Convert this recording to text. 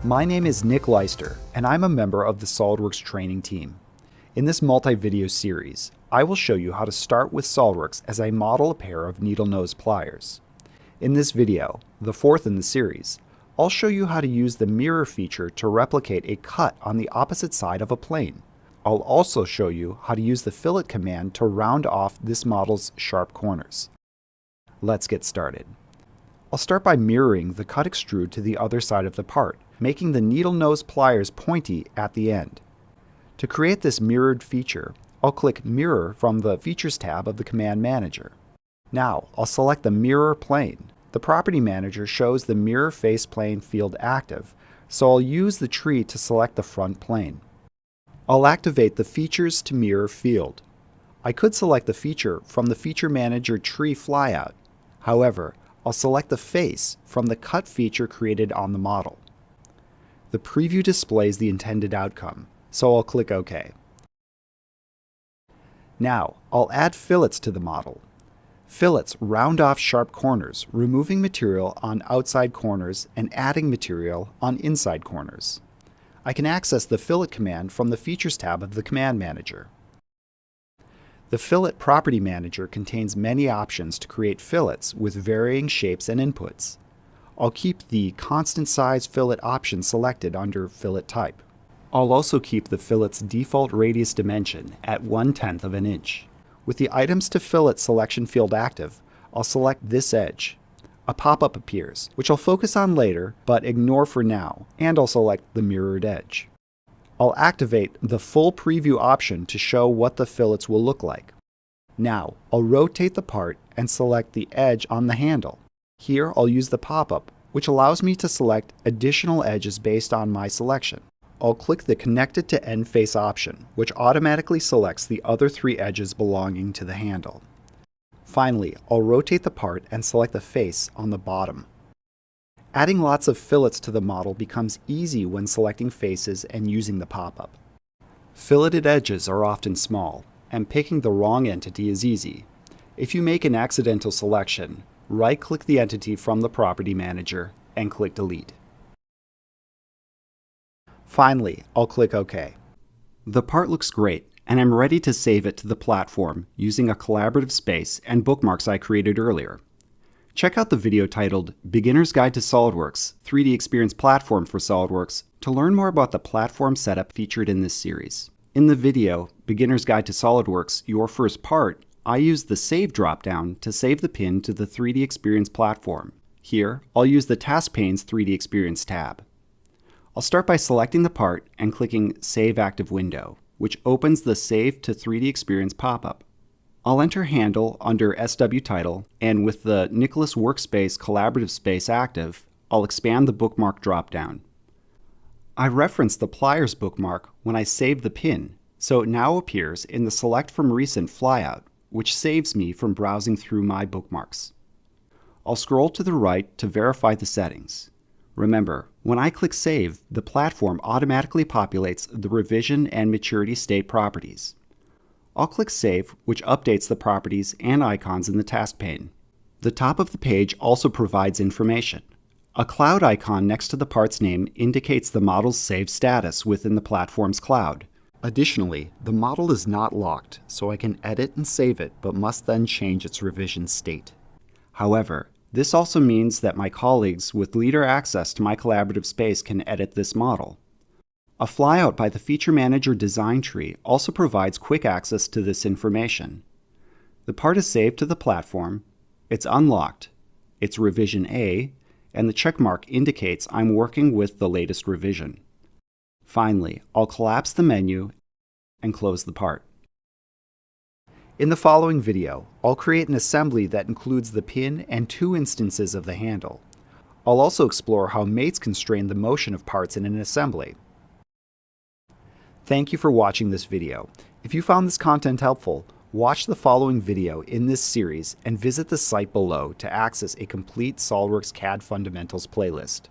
My name is Nick Leister, and I'm a member of the SOLIDWORKS training team. In this multi-video series, I will show you how to start with SOLIDWORKS as I model a pair of needle-nose pliers. In this video, the fourth in the series, I'll show you how to use the mirror feature to replicate a cut on the opposite side of a plane. I'll also show you how to use the fillet command to round off this model's sharp corners. Let's get started. I'll start by mirroring the cut extrude to the other side of the part, making the needle nose pliers pointy at the end. To create this mirrored feature, I'll click Mirror from the Features tab of the Command Manager. Now, I'll select the Mirror plane. The Property Manager shows the Mirror Face Plane field active, so I'll use the tree to select the front plane. I'll activate the Features to Mirror field. I could select the feature from the Feature Manager tree flyout. However, I'll select the face from the cut feature created on the model. The preview displays the intended outcome, so I'll click OK. Now, I'll add fillets to the model. Fillets round off sharp corners, removing material on outside corners and adding material on inside corners. I can access the Fillet command from the Features tab of the Command Manager. The Fillet Property Manager contains many options to create fillets with varying shapes and inputs. I'll keep the constant size fillet option selected under Fillet Type. I'll also keep the fillet's default radius dimension at 1/10 of an inch. With the Items to Fillet selection field active, I'll select this edge. A pop-up appears, which I'll focus on later, but ignore for now, and I'll select the mirrored edge. I'll activate the Full Preview option to show what the fillets will look like. Now, I'll rotate the part and select the edge on the handle. Here, I'll use the pop-up, which allows me to select additional edges based on my selection. I'll click the Connected to End Face option, which automatically selects the other three edges belonging to the handle. Finally, I'll rotate the part and select the face on the bottom. Adding lots of fillets to the model becomes easy when selecting faces and using the pop-up. Filleted edges are often small, and picking the wrong entity is easy. If you make an accidental selection, right-click the entity from the Property Manager and click Delete. Finally, I'll click OK. The part looks great, and I'm ready to save it to the platform using a collaborative space and bookmarks I created earlier. Check out the video titled Beginner's Guide to SOLIDWORKS 3D Experience Platform for SOLIDWORKS to learn more about the platform setup featured in this series. In the video, Beginner's Guide to SOLIDWORKS Your First Part, I used the Save dropdown to save the pin to the 3D Experience platform. Here, I'll use the Task Pane's 3D Experience tab. I'll start by selecting the part and clicking Save Active Window, which opens the Save to 3D Experience pop-up. I'll enter Handle under SW Title, and with the Nicholas Workspace Collaborative Space active, I'll expand the bookmark dropdown. I referenced the Pliers bookmark when I saved the pin, so it now appears in the Select from Recent flyout, which saves me from browsing through my bookmarks. I'll scroll to the right to verify the settings. Remember, when I click Save, the platform automatically populates the revision and maturity state properties. I'll click Save, which updates the properties and icons in the task pane. The top of the page also provides information. A cloud icon next to the part's name indicates the model's saved status within the platform's cloud. Additionally, the model is not locked, so I can edit and save it, but must then change its revision state. However, this also means that my colleagues with leader access to my collaborative space can edit this model. A flyout by the Feature Manager design tree also provides quick access to this information. The part is saved to the platform, it's unlocked, it's revision A, and the checkmark indicates I'm working with the latest revision. Finally, I'll collapse the menu and close the part. In the following video, I'll create an assembly that includes the pin and 2 instances of the handle. I'll also explore how mates constrain the motion of parts in an assembly. Thank you for watching this video. If you found this content helpful, watch the following video in this series and visit the site below to access a complete SOLIDWORKS CAD Fundamentals playlist.